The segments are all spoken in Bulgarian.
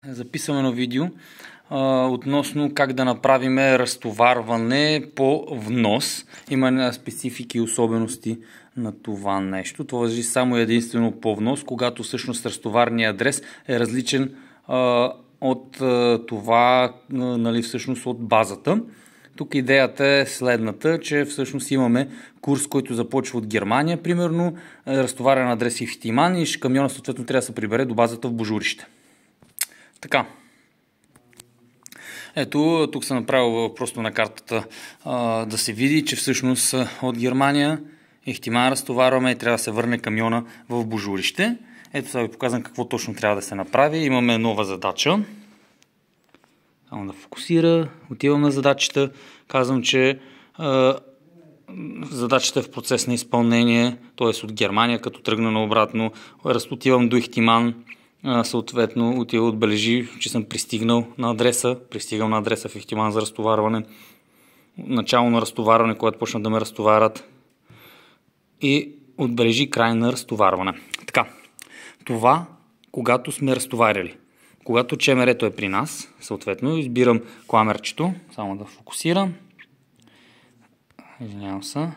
Записваме едно видео относно как да направим разтоварване по внос. Има специфики и особености на това нещо. Това важи само единствено по внос, когато всъщност разтоварният адрес е различен от това, всъщност от базата. Тук идеята е следната, че всъщност имаме курс, който започва от Германия, примерно, разтоварен адрес и в Ихтиман и камиона съответно трябва да се прибере до базата в Божурище. Така. Ето, тук съм направил просто на картата да се види, че всъщност от Германия Ихтиман разтоварваме и трябва да се върне камиона в Божурище. Ето сега ви показвам какво точно трябва да се направи. Имаме нова задача. Само да фокусира. Отивам на задачата. Казвам, че задачата е в процес на изпълнение, т.е. от Германия, като тръгна наобратно. Отивам до Ихтиман. Съответно, отбележи, че съм пристигнал на адреса. Пристигам на адреса в Ихтиман за разтоварване. Начало на разтоварване, когато почнат да ме разтоварят. И отбележи край на разтоварване. Така, това когато сме разтоваряли. Когато ЧМР-то е при нас, съответно избирам кламерчето, само да фокусирам. Извинявам се.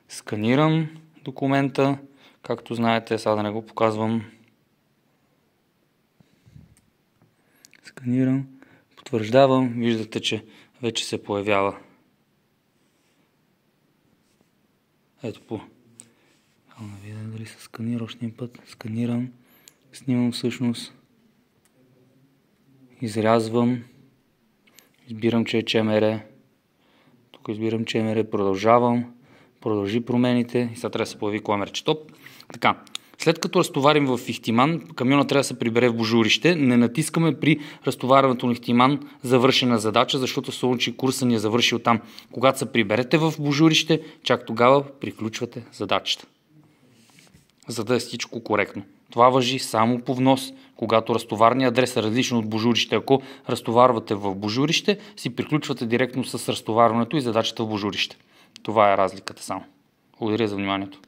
Сканирам документа, както знаете, сега да не го показвам. Сканирам, потвърждавам, виждате, че вече се появява. Ето по. Да видя дали се сканира още един път. Сканирам, снимам всъщност, изрязвам, избирам, че е ЧМР. Тук избирам ЧМР, продължавам, продължи промените и сега трябва да се появи кламерчето. Така. След като разтоварим в Ихтиман, камиона трябва да се прибере в Божурище. Не натискаме при разтоварването на Ихтиман завършена задача, защото се случи курса ни е завършил там. Когато се приберете в Божурище, чак тогава приключвате задачата. За да е всичко коректно. Това важи само по внос, когато разтоварният адрес е различен от Божурище. Ако разтоварвате в Божурище, си приключвате директно с разтоварването и задачата в Божурище. Това е разликата само. Благодаря за вниманието.